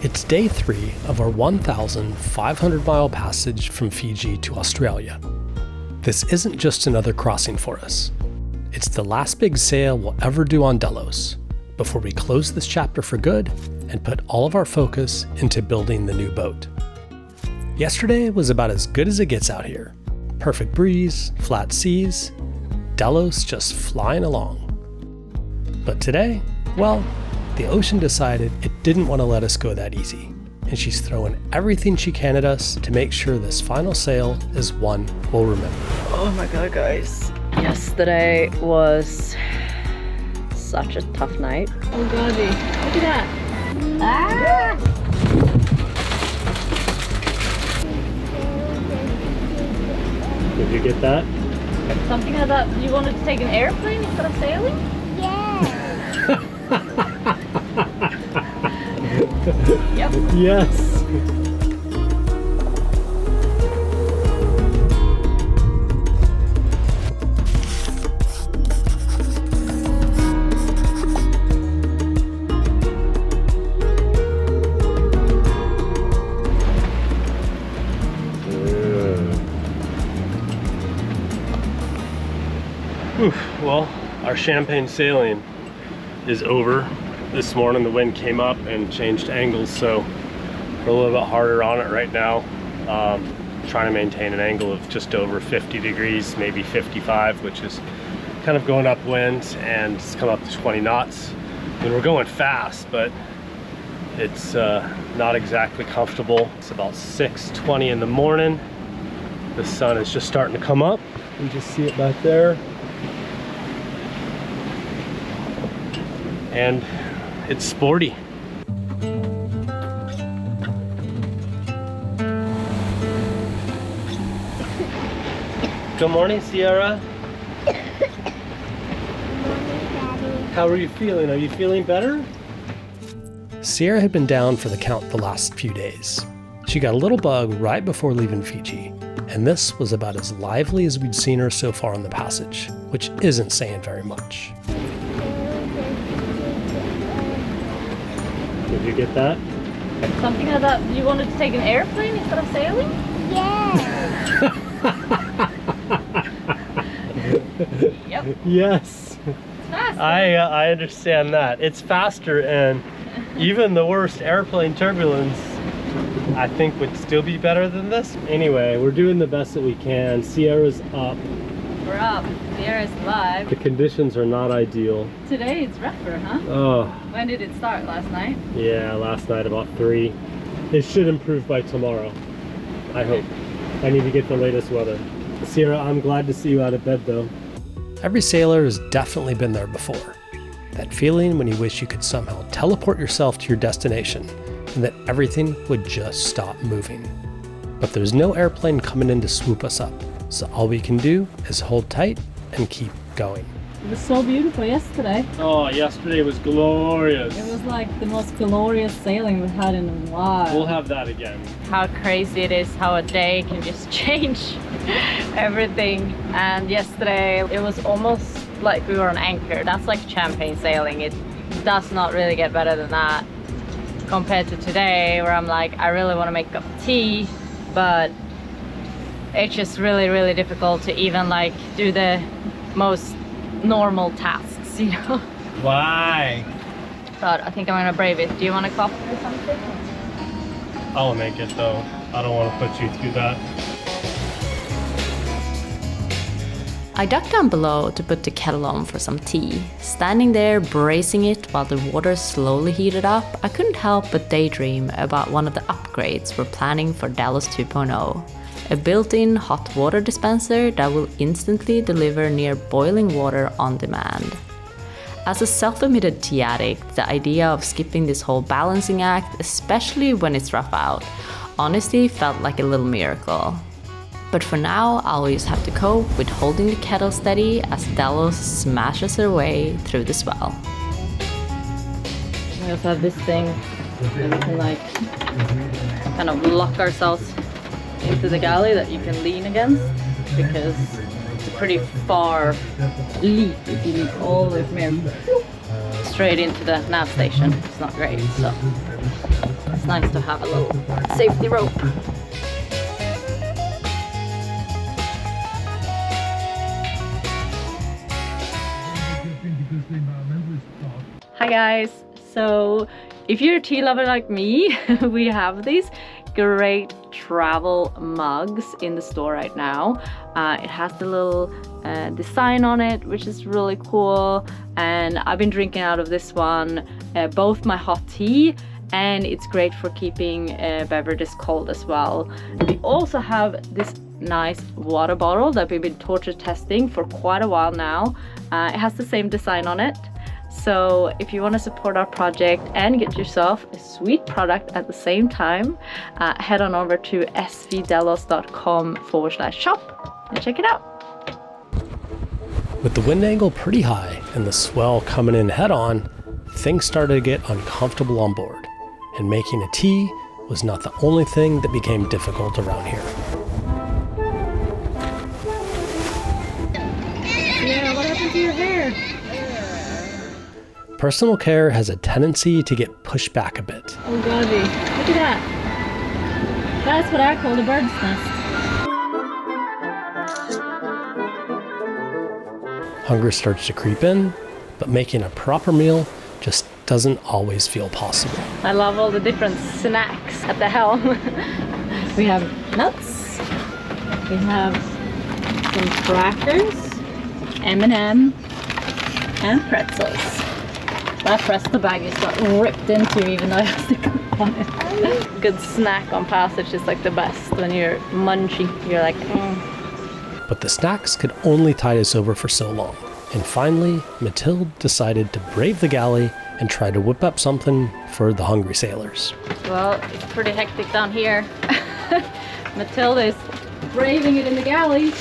It's day 3 of our 1,500-mile passage from Fiji to Australia. This isn't just another crossing for us. It's the last big sail we'll ever do on Delos, before we close this chapter for good and put all of our focus into building the new boat. Yesterday was about as good as it gets out here. Perfect breeze, flat seas, Delos just flying along. But today, well, the ocean decided it didn't want to let us go that easy, and she's throwing everything she can at us to make sure this final sail is one we'll remember. Oh my god, guys. Yesterday was such a tough night. Oh god, look at that. Ah! Did you get that? Something like that. You wanted to take an airplane instead of sailing? Yeah. Yep. Yes. Well, our champagne sailing is over. This morning the wind came up and changed angles, so we're a little bit harder on it right now. Trying to maintain an angle of just over 50 degrees, maybe 55, which is kind of going upwind, and it's come up to 20 knots. And we're going fast, but it's not exactly comfortable. It's about 6:20 in the morning. The sun is just starting to come up. You can just see it back there. And it's sporty. Good morning, Sierra. Good morning, Daddy. How are you feeling? Are you feeling better? Sierra had been down for the count the last few days. She got a little bug right before leaving Fiji, and this was about as lively as we'd seen her so far on the passage, which isn't saying very much. Did you get that? Something like that. You wanted to take an airplane instead of sailing? Yeah. Yep. Yes. It's fast. I understand that. It's faster, and even the worst airplane turbulence, I think, would still be better than this. Anyway, we're doing the best that we can. Sierra's up. We're up. The air is live. The conditions are not ideal. Today it's rougher, huh? Oh, When did it start? Last night? yeah, last night about 3. It should improve by tomorrow, I hope. I need to get the latest weather. Sierra, I'm glad to see you out of bed though. Every sailor has definitely been there before. That feeling when you wish you could somehow teleport yourself to your destination and that everything would just stop moving. But there's no airplane coming in to swoop us up, so all we can do is hold tight and keep going. It was so beautiful yesterday. Oh, yesterday was glorious. It was like the most glorious sailing we've had in a while. We'll have that again. How crazy it is how a day can just change everything. And yesterday it was almost like we were on anchor. That's like champagne sailing. It does not really get better than that compared to today, where I'm like, I really want to make a cup of tea, but it's just really, really difficult to even like do the most normal tasks, you know? Why? But I think I'm gonna brave it. Do you want a coffee or something? I'll make it though. I don't want to put you through that. I ducked down below to put the kettle on for some tea. Standing there bracing it while the water slowly heated up, I couldn't help but daydream about one of the upgrades we're planning for Delos 2.0. A built-in hot water dispenser that will instantly deliver near boiling water on demand. As a self-admitted tea addict, the idea of skipping this whole balancing act, especially when it's rough out, honestly felt like a little miracle. But for now, I'll just have to cope with holding the kettle steady as Delos smashes her way through the swell. We also have this thing that we can like kind of lock ourselves into the galley that you can lean against, because it's a pretty far leap if you leap all the way from here straight into the nav station. It's not great, so It's nice to have a little safety rope. Hi guys! So if you're a tea lover like me, we have these great travel mugs in the store right now. It has the little design on it, which is really cool, and I've been drinking out of this one both my hot tea, and it's great for keeping beverages cold as well. We also have this nice water bottle that we've been torture testing for quite a while now. It has the same design on it. So if you want to support our project and get yourself a sweet product at the same time, head on over to svdelos.com/shop and check it out. With the wind angle pretty high and the swell coming in head on, things started to get uncomfortable on board, and making a tea was not the only thing that became difficult around here. Yeah, what happened to your hair? Personal care has a tendency to get pushed back a bit. Oh golly, look at that. That's what I call the bird's nest. Hunger starts to creep in, but making a proper meal just doesn't always feel possible. I love all the different snacks at the helm. We have nuts, we have some crackers, M&M, and pretzels. That Presto bag is got ripped into even though I have to clip on it. Good snack on passage is like the best when you're munchy. You're like, But the snacks could only tide us over for so long. And finally, Mathilde decided to brave the galley and try to whip up something for the hungry sailors. Well, it's pretty hectic down here. Matilda is braving it in the galley.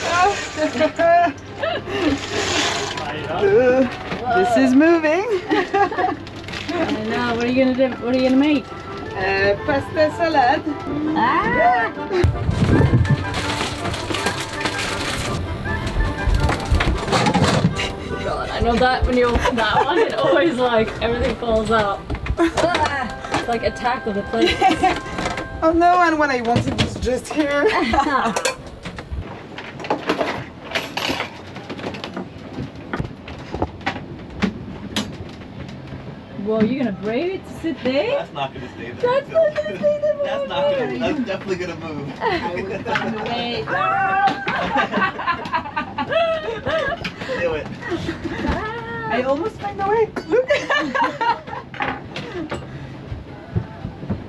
This is moving. I know. What are you gonna do? What are you gonna make? Pasta salad. Ah! God, I know that when you open that one, it always like everything falls out. Ah! It's like Attack of the Planet. Oh no! And when I wanted was just here. Whoa, you're gonna brave it to sit there? That's not gonna stay there. That's not gonna stay there. That's not gonna. That's definitely gonna move. I would find a way. Do it. I almost found the way. Look.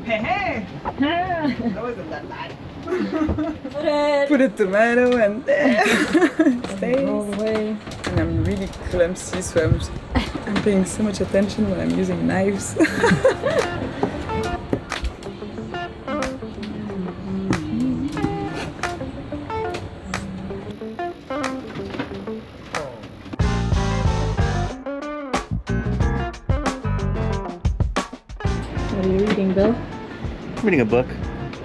Hey, hey. That wasn't that bad. Put a tomato and there. Stays. All the way. And I'm really clumsy, so I'm paying so much attention when I'm using knives. What are you reading, Bill? I'm reading a book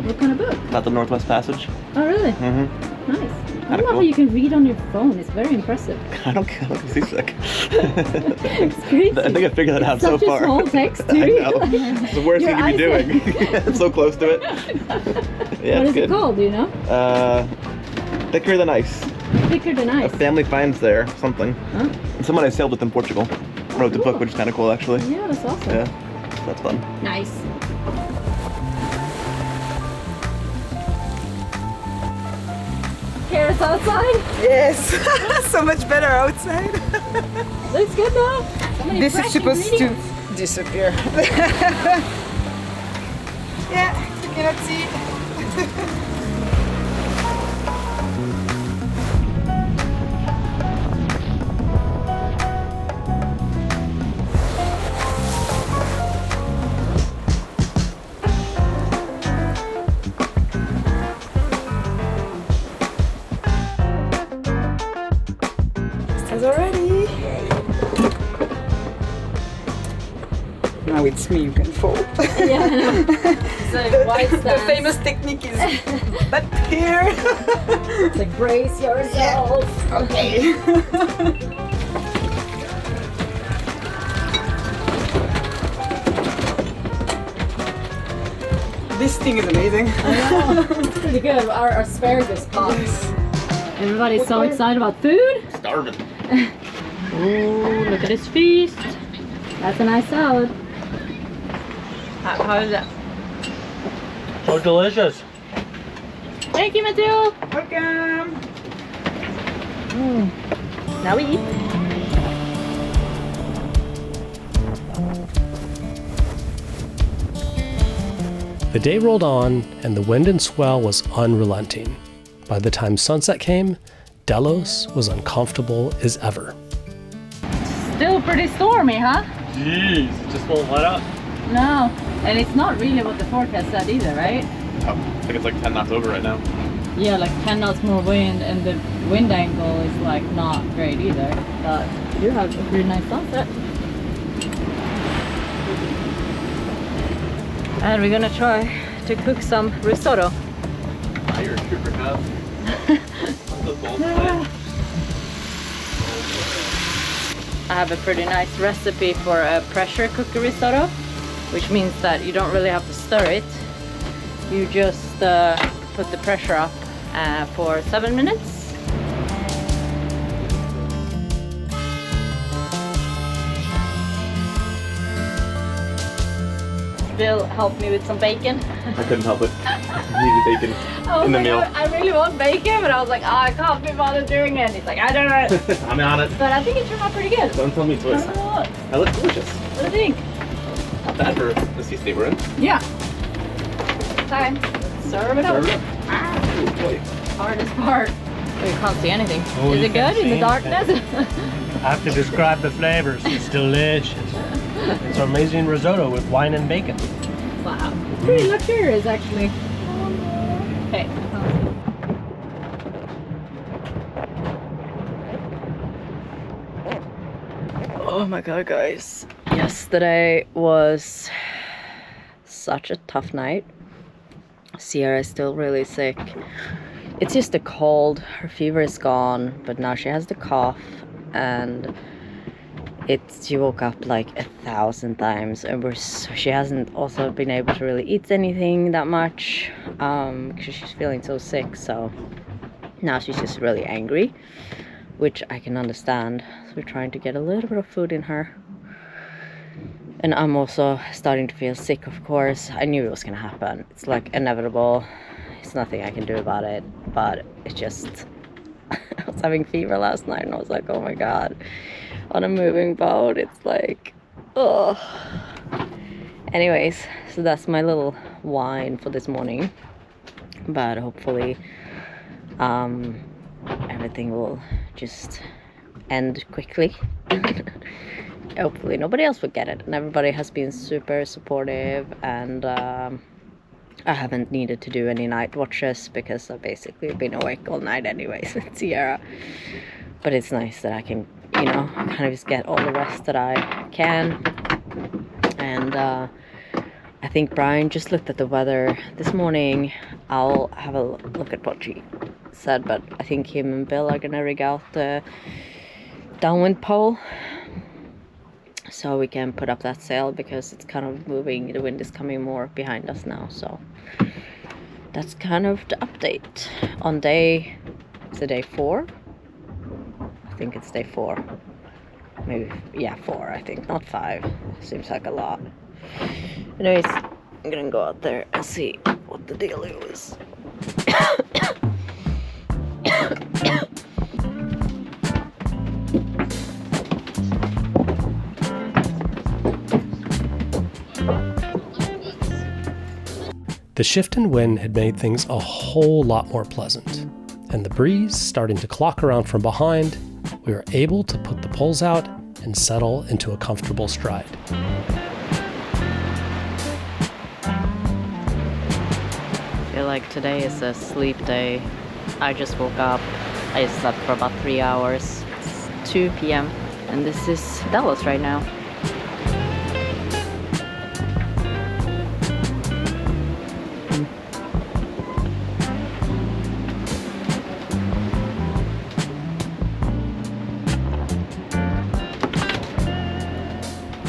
What kind of book? about the Northwest Passage. Oh, really? Mm-hmm. Nice. I Kinda love how cool. you can read on your phone. It's very impressive. I don't get seasick. It's crazy. I think I figured that out so Such a far. small text, I too. know. It's the worst Your thing you could be eyes doing. It's so close to it. Yeah, What it's is good. it called? Do you know? Thicker Than Ice. Thicker than A ice. family finds there something. Huh? Someone I sailed with in Portugal wrote the book, which is kind of cool, actually. Yeah, that's awesome. Yeah, so that's fun. Nice. Carrots outside? Yes. So much better outside. Looks good though. So many This is fresh supposed to ingredients. disappear. Yeah, you cannot see. Pasta's already. Now it's me, you can fold. Yeah, I know. So white The stance. famous technique is back here. Like brace yourself. Okay. This thing is amazing. It's pretty good. Our asparagus pops. Everybody's so excited about food. Starving. Ooh, look at this feast. That's a nice salad. How is that? So delicious. Thank you, Matthew. Welcome. Now we eat. The day rolled on, and the wind and swell was unrelenting. By the time sunset came, Delos was uncomfortable as ever. Still pretty stormy, huh? Jeez, just won't let up. No. And it's not really what the forecast said either, right? Oh, I think it's like 10 knots over right now. Yeah, like 10 knots more wind, and the wind angle is like not great either. But we do have a pretty nice sunset. And we're gonna try to cook some risotto. You're a trooper, Kaz. I have a pretty nice recipe for a pressure cooker risotto, which means that you don't really have to stir it. You just put the pressure up for 7 minutes. Bill helped me with some bacon. I couldn't help it. Needed bacon in the meal. I really want bacon, but I was like, oh, I can't be bothered doing it. He's like, I don't know. I'm on it. But I think it turned out pretty good. Don't tell me twice. What That looks delicious. do you think? Not bad for the sea state we're in. Yeah. Time. Serve it up. Serve it up. Ooh, boy. Hardest part. Oh, you can't see anything. Oh, Is you it can't good in the see darkness? I have to describe the flavors. It's delicious. It's an amazing risotto with wine and bacon. Wow. Pretty luxurious, actually. Okay. Oh my god, guys. Yesterday was such a tough night. Sierra is still really sick. It's just a cold. Her fever is gone, but now she has the cough, and she woke up like 1,000 times, and she hasn't also been able to really eat anything that much because she's feeling so sick. So now she's just really angry, which I can understand. So we're trying to get a little bit of food in her. And I'm also starting to feel sick, of course. I knew it was gonna happen. It's like inevitable. It's nothing I can do about it, but it's just I was having fever last night, and I was like, oh my god. On a moving boat, it's like, oh. Anyways, so that's my little whine for this morning. But hopefully everything will just end quickly. Hopefully nobody else will get it, and everybody has been super supportive, and I haven't needed to do any night watches because I've basically been awake all night anyways with Sierra. But it's nice that I can, you know, kind of just get all the rest that I can. And I think Brian just looked at the weather this morning. I'll have a look at what she said, but I think him and Bill are gonna rig out the downwind pole so we can put up that sail, because it's kind of moving. The wind is coming more behind us now, so that's kind of the update on day 4. I think it's day 4. Maybe, yeah, 4, I think, not 5. Seems like a lot. Anyways, I'm gonna go out there and see what the deal is. The shift in wind had made things a whole lot more pleasant, and the breeze starting to clock around from behind, we were able to put the poles out and settle into a comfortable stride. I feel like today is a sleep day. I just woke up. I slept for about 3 hours. It's 2 p.m. and this is Delos right now.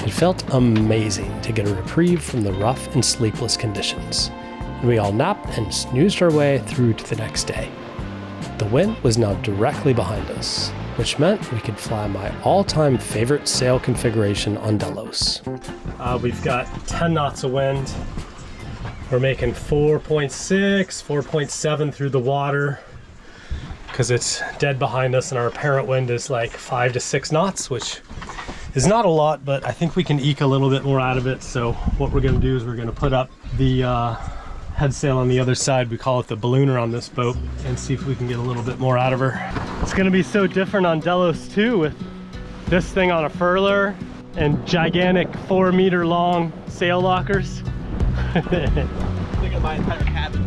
It felt amazing to get a reprieve from the rough and sleepless conditions, and we all napped and snoozed our way through to the next day. The wind was now directly behind us, which meant we could fly my all-time favorite sail configuration on Delos. We've got 10 knots of wind. We're making 4.6, 4.7 through the water because it's dead behind us, and our apparent wind is like 5 to 6 knots, which is not a lot, but I think we can eke a little bit more out of it. So what we're gonna do is we're gonna put up the head sail on the other side. We call it the ballooner on this boat, and see if we can get a little bit more out of her. It's gonna be so different on Delos too, with this thing on a furler and gigantic 4-meter long sail lockers. I think of my entire cabin.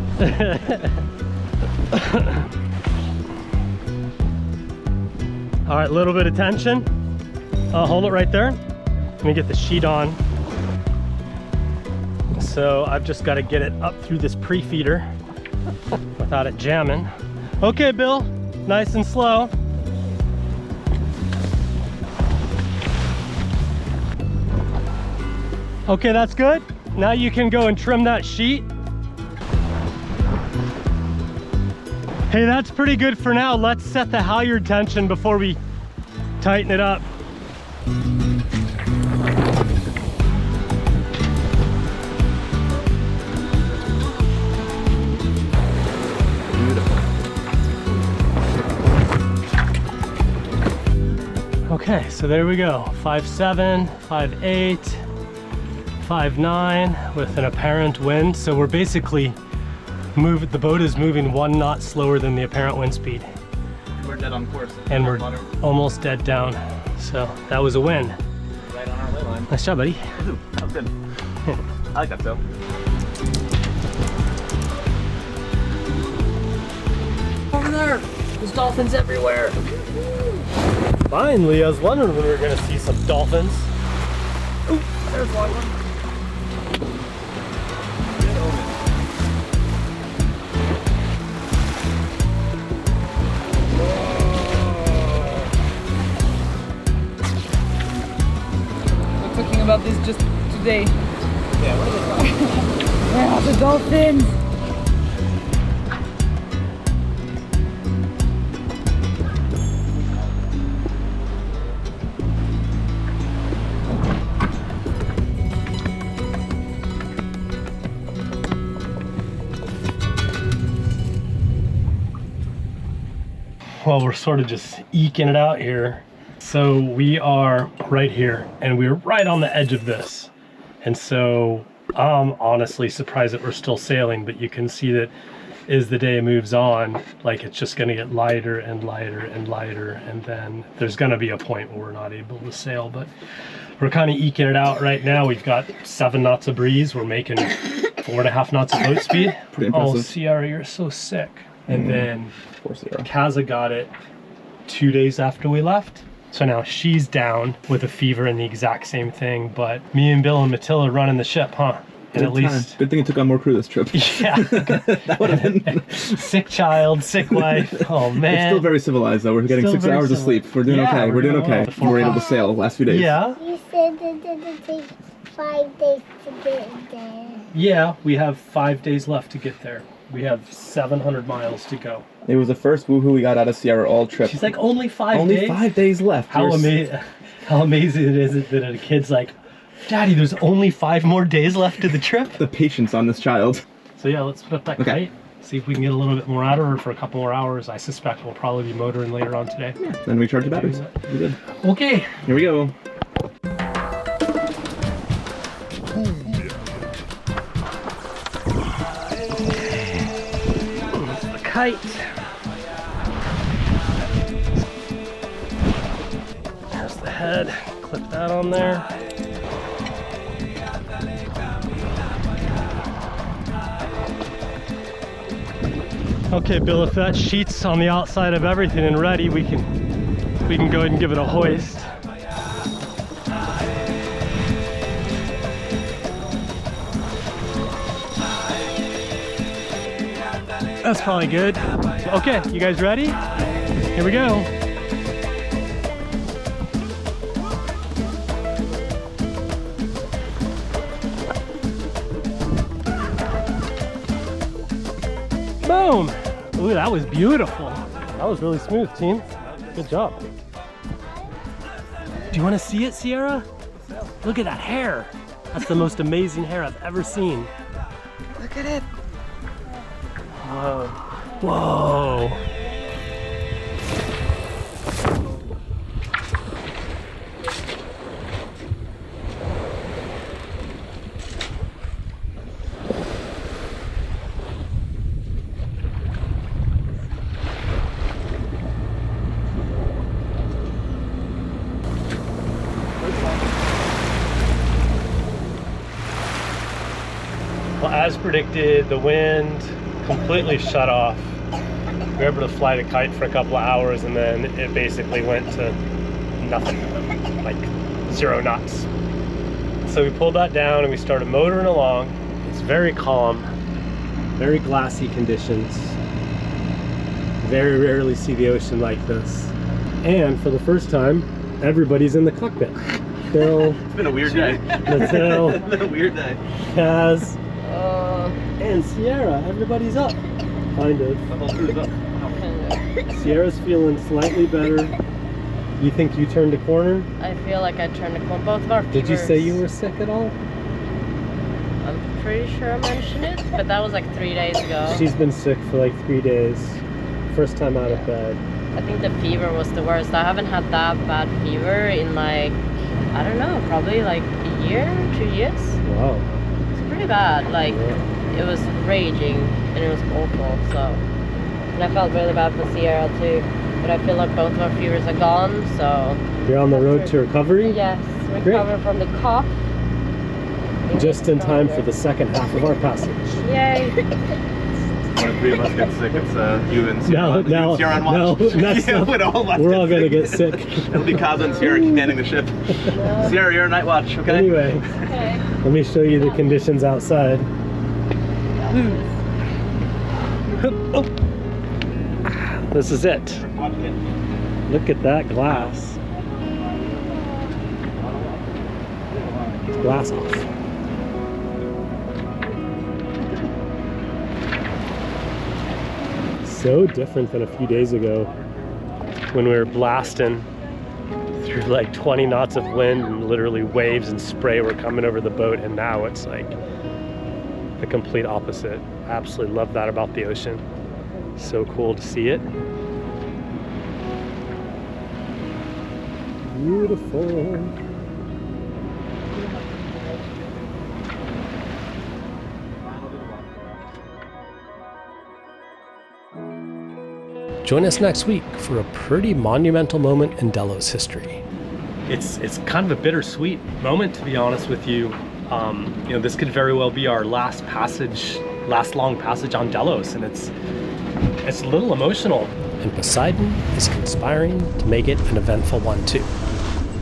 All right, a little bit of tension. Hold it right there. Let me get the sheet on. So I've just got to get it up through this pre-feeder without it jamming. Okay, Bill, nice and slow. Okay, that's good. Now you can go and trim that sheet. Hey, that's pretty good for now. Let's set the halyard tension before we tighten it up. Okay, so there we go. 5.7, 5.8, 5.9 with an apparent wind. So we're basically the boat is moving 1 knot slower than the apparent wind speed. We're dead on course. And we're almost dead down. So that was a win. Right on our ley line. Nice job, buddy. Ooh, that was good. I like that sail. Over there, there's dolphins everywhere. Finally, I was wondering when we were gonna see some dolphins. Ooh, there's one. We're talking about this just today. Yeah, what are they talking? Where are the dolphins? Well, we're sort of just eking it out here. So we are right here, and we're right on the edge of this. And so I'm honestly surprised that we're still sailing, but you can see that as the day moves on, like it's just gonna get lighter and lighter and lighter, and then there's gonna be a point where we're not able to sail, but we're kind of eking it out right now. We've got 7 knots of breeze. We're making 4.5 knots of boat speed. Pretty impressive. Oh, Sierra, you're so sick. And then Of course they are. Kazza got it 2 days after we left. So now she's down with a fever and the exact same thing, but me and Bill and Matilda running the ship, huh? And at least, Good thing you took on more crew this trip. yeah, That would have been. sick child, sick wife. Oh man. It's still very civilized though. We're getting Still 6 very hours of civilized. sleep. We're doing Yeah, okay. we're We're doing doing okay. well. We're able to sail the last few days. Yeah, You said it didn't take 5 days to get there. yeah, we have 5 days left to get there. We have 700 miles to go. It was the first woohoo we got out of Sierra all trip. She's like, only 5 Only days? 5 days left. How amazing is it that a kid's like, Daddy, there's only 5 more days left to the trip? The patience on this child. So yeah, let's put up that Okay. kite, see if we can get a little bit more out of her for a couple more hours. I suspect we'll probably be motoring later on today. Yeah. Then we charge the batteries. We good. Okay. Here we go. The kite. There's the head. Clip that on there. Okay, Bill, if that sheet's on the outside of everything and ready, we can go ahead and give it a hoist. That's probably good. Okay, you guys ready? Here we go. Boom! Ooh, that was beautiful. That was really smooth, team. Good job. Do you want to see it, Sierra? Look at that hair. That's the most amazing hair I've ever seen. Look at it. Whoa. Whoa. Well, as predicted, the wind completely shut off. We were able to fly the kite for a couple of hours and then it basically went to nothing, like 0 knots. So we pulled that down and we started motoring along. It's very calm, very glassy conditions. Very rarely see the ocean like this. And for the first time, everybody's in the cockpit. Bill, It's been a weird day. Mattel, It's been a weird day. Kaz, and Sierra. Everybody's up, kind of. The whole crew's up. Sierra's feeling slightly better. You think you turned a corner? I feel like I turned the corner. Both of our Did you say fevers. you were sick at all? I'm pretty sure I mentioned it, but that was like 3 days ago. She's been sick for like 3 days. First time out of bed. I think the fever was the worst. I haven't had that bad fever in like, I don't know, probably like a year, 2 years. Wow. It's pretty bad. Like, Yeah. it was raging and it was awful. So, and I felt really bad for Sierra too. But I feel like both of our fevers are gone. So You're on the road to recovery? yes, recover from the cough. Just in time for the second half of our passage. Yay! When the 3 of us get sick, it's you and Sierra. No, Sierra on watch. no, next Yeah, up, when all of us we're all gonna get sick. sick. It'll be Kazza and Sierra commanding the ship. Sierra, you're on night watch, okay? Anyway, Okay. let me show you the conditions outside. This is it. Look at that glass. Glass off. So different than a few days ago when we were blasting through like 20 knots of wind and literally waves and spray were coming over the boat, and now it's like the complete opposite. Absolutely love that about the ocean. So cool to see it. Beautiful. Join us next week for a pretty monumental moment in Delos history. It's kind of a bittersweet moment, to be honest with you. You know, this could very well be our last long passage on Delos, and it's a little emotional. And Poseidon is conspiring to make it an eventful one too.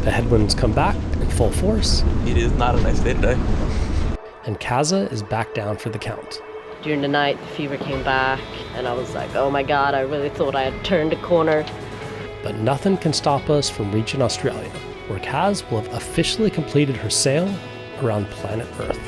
The headwinds come back in full force. It is not a nice day today. And Kazza is back down for the count. During the night, the fever came back, and I was like, oh my god, I really thought I had turned a corner. But nothing can stop us from reaching Australia, where Kaz will have officially completed her sail around planet Earth.